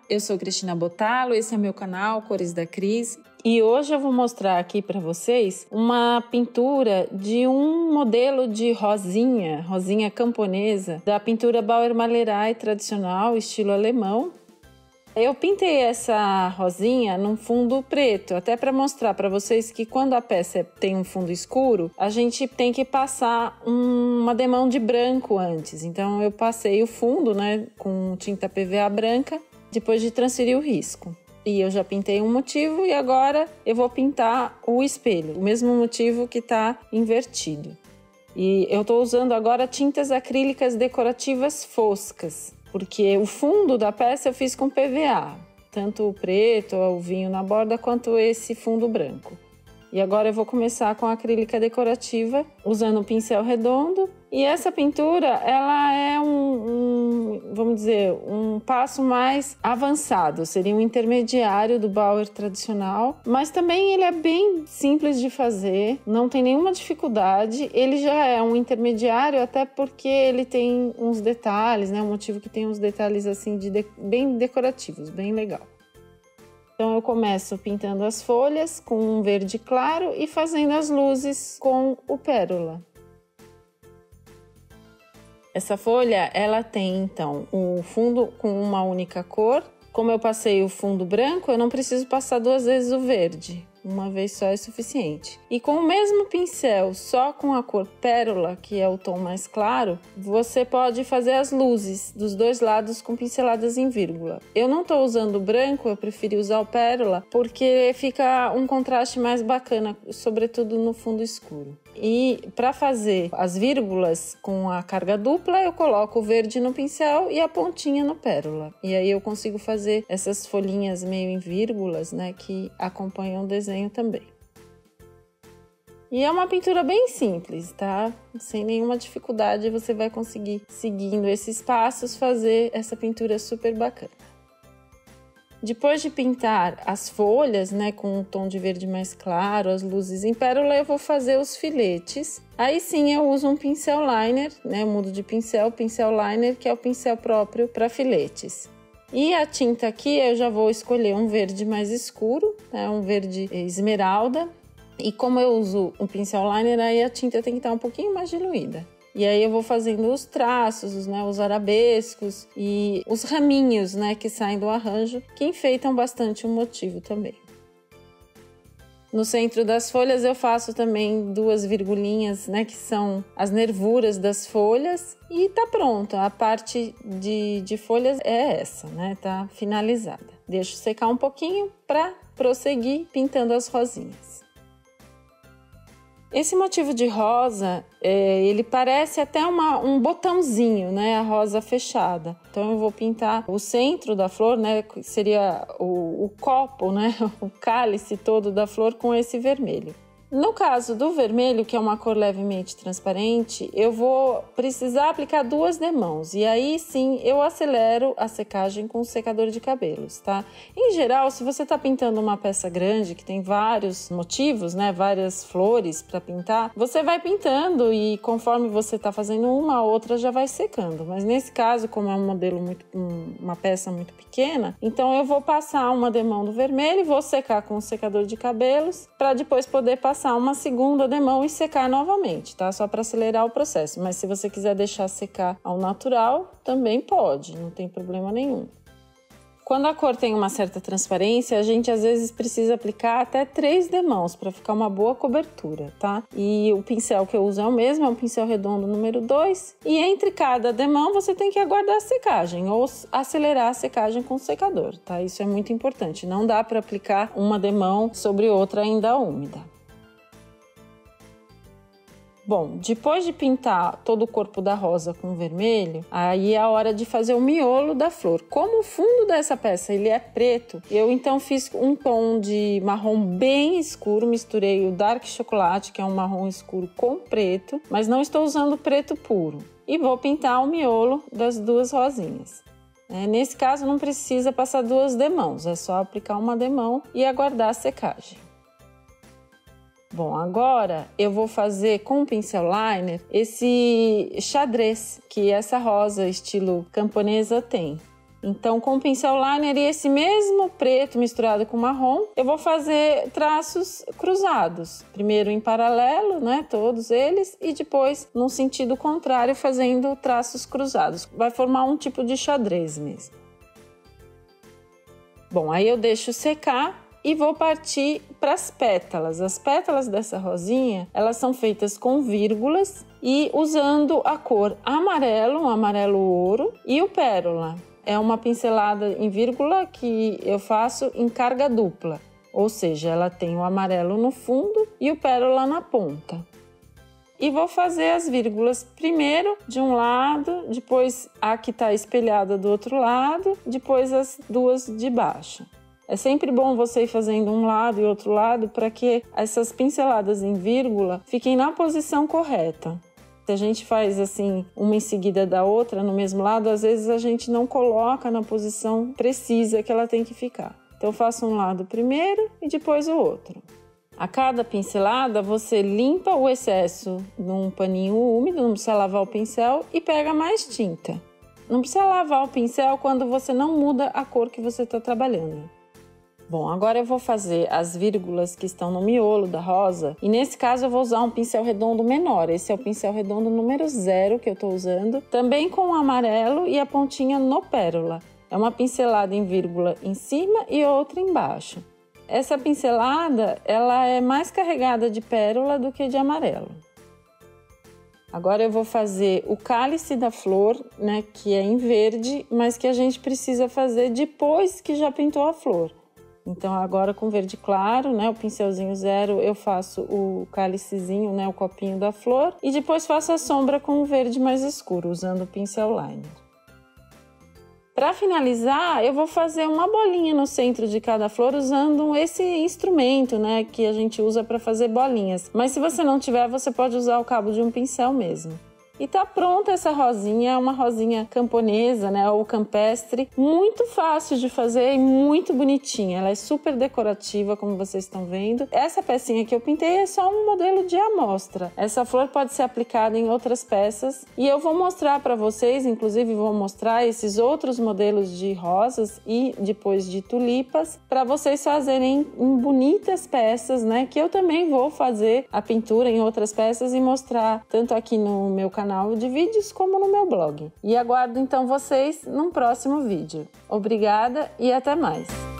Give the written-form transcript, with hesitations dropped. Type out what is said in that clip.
eu sou Cristina Bottalo, esse é meu canal Cores da Cris. E hoje eu vou mostrar aqui para vocês uma pintura de um modelo de rosinha camponesa, da pintura Bauer-Malerai tradicional, estilo alemão. Eu pintei essa rosinha num fundo preto, até para mostrar para vocês que quando a peça tem um fundo escuro, a gente tem que passar uma demão de branco antes. Então eu passei o fundo, né, com tinta PVA branca, depois de transferir o risco. E eu já pintei um motivo e agora eu vou pintar o espelho, o mesmo motivo que está invertido. E eu estou usando agora tintas acrílicas decorativas foscas, porque o fundo da peça eu fiz com PVA, tanto o preto, o vinho na borda, quanto esse fundo branco. E agora eu vou começar com a acrílica decorativa, usando um pincel redondo. E essa pintura, ela é vamos dizer, um passo mais avançado. Seria um intermediário do Bauer tradicional. Mas também ele é bem simples de fazer, não tem nenhuma dificuldade. Ele já é um intermediário, até porque ele tem uns detalhes, né? Um motivo que tem uns detalhes assim bem decorativos, bem legal. Então eu começo pintando as folhas com um verde claro e fazendo as luzes com o pérola. Essa folha, ela tem então o fundo com uma única cor. Como eu passei o fundo branco, eu não preciso passar duas vezes o verde. Uma vez só é suficiente. E com o mesmo pincel, só com a cor pérola, que é o tom mais claro, você pode fazer as luzes dos dois lados com pinceladas em vírgula. Eu não estou usando o branco, eu preferi usar o pérola, porque fica um contraste mais bacana, sobretudo no fundo escuro. E para fazer as vírgulas com a carga dupla, eu coloco o verde no pincel e a pontinha no pérola. E aí eu consigo fazer essas folhinhas meio em vírgulas, né, que acompanham o desenho também. E é uma pintura bem simples, tá? Sem nenhuma dificuldade você vai conseguir, seguindo esses passos, fazer essa pintura super bacana. Depois de pintar as folhas, né, com um tom de verde mais claro, as luzes em pérola, eu vou fazer os filetes. Aí sim eu uso um pincel liner, né, eu mudo de pincel liner, que é o pincel próprio para filetes. E a tinta aqui eu já vou escolher um verde mais escuro, né, um verde esmeralda. E como eu uso um pincel liner, aí a tinta tem que estar um pouquinho mais diluída. E aí eu vou fazendo os traços, né, os arabescos e os raminhos, né, que saem do arranjo, que enfeitam bastante o motivo também. No centro das folhas eu faço também duas virgulinhas, né, que são as nervuras das folhas, e tá pronto. A parte de folhas é essa, né, tá finalizada. Deixo secar um pouquinho para prosseguir pintando as rosinhas. Esse motivo de rosa, ele parece até um botãozinho, né? A rosa fechada. Então eu vou pintar o centro da flor, né? Que seria o copo, né? O cálice todo da flor com esse vermelho. No caso do vermelho, que é uma cor levemente transparente, eu vou precisar aplicar duas demãos. E aí sim eu acelero a secagem com o secador de cabelos, tá? Em geral, se você está pintando uma peça grande, que tem vários motivos, né? Várias flores para pintar, você vai pintando e conforme você está fazendo uma, a outra já vai secando. Mas nesse caso, como é um modelo uma peça muito pequena, então eu vou passar uma demão do vermelho, vou secar com o secador de cabelos para depois poder passar uma segunda demão e secar novamente, tá? Só para acelerar o processo. Mas se você quiser deixar secar ao natural, também pode, não tem problema nenhum. Quando a cor tem uma certa transparência, a gente às vezes precisa aplicar até 3 demãos para ficar uma boa cobertura, tá? E o pincel que eu uso é o mesmo, é um pincel redondo número 2. E entre cada demão você tem que aguardar a secagem ou acelerar a secagem com o secador, tá? Isso é muito importante. Não dá para aplicar uma demão sobre outra ainda úmida. Bom, depois de pintar todo o corpo da rosa com vermelho, aí é a hora de fazer o miolo da flor. Como o fundo dessa peça ele é preto, eu então fiz um tom de marrom bem escuro, misturei o dark chocolate, que é um marrom escuro, com preto, mas não estou usando preto puro. E vou pintar o miolo das duas rosinhas. Nesse caso não precisa passar 2 demãos, é só aplicar uma demão e aguardar a secagem. Bom, agora eu vou fazer com o pincel liner esse xadrez que essa rosa estilo camponesa tem. Então, com o pincel liner e esse mesmo preto misturado com marrom, eu vou fazer traços cruzados. Primeiro em paralelo, né, todos eles, e depois num sentido contrário, fazendo traços cruzados. Vai formar um tipo de xadrez mesmo. Bom, aí eu deixo secar e vou partir para as pétalas. As pétalas dessa rosinha, elas são feitas com vírgulas e usando a cor amarelo, um amarelo ouro, e o pérola. É uma pincelada em vírgula que eu faço em carga dupla, ou seja, ela tem o amarelo no fundo e o pérola na ponta. E vou fazer as vírgulas primeiro de um lado, depois a que está espelhada do outro lado, depois as duas de baixo. É sempre bom você ir fazendo um lado e outro lado para que essas pinceladas em vírgula fiquem na posição correta. Se a gente faz assim, uma em seguida da outra, no mesmo lado, às vezes a gente não coloca na posição precisa que ela tem que ficar. Então eu faço um lado primeiro e depois o outro. A cada pincelada, você limpa o excesso num paninho úmido, não precisa lavar o pincel, e pega mais tinta. Não precisa lavar o pincel quando você não muda a cor que você está trabalhando. Bom, agora eu vou fazer as vírgulas que estão no miolo da rosa, e nesse caso eu vou usar um pincel redondo menor. Esse é o pincel redondo número 0 que eu estou usando, também com o amarelo e a pontinha no pérola. É uma pincelada em vírgula em cima e outra embaixo. Essa pincelada, ela é mais carregada de pérola do que de amarelo. Agora eu vou fazer o cálice da flor, né, que é em verde, mas que a gente precisa fazer depois que já pintou a flor. Então agora com verde claro, né, o pincelzinho 0, eu faço o cálicezinho, né, o copinho da flor, e depois faço a sombra com o verde mais escuro, usando o pincel liner. Para finalizar, eu vou fazer uma bolinha no centro de cada flor usando esse instrumento, né, que a gente usa para fazer bolinhas. Mas se você não tiver, você pode usar o cabo de um pincel mesmo. E tá pronta essa rosinha, é uma rosinha camponesa, né, ou campestre, muito fácil de fazer e muito bonitinha. Ela é super decorativa, como vocês estão vendo. Essa pecinha que eu pintei é só um modelo de amostra. Essa flor pode ser aplicada em outras peças e eu vou mostrar para vocês, inclusive vou mostrar esses outros modelos de rosas e depois de tulipas para vocês fazerem em bonitas peças, né, que eu também vou fazer a pintura em outras peças e mostrar tanto aqui no meu canal de vídeos como no meu blog. E aguardo então vocês num próximo vídeo. Obrigada e até mais!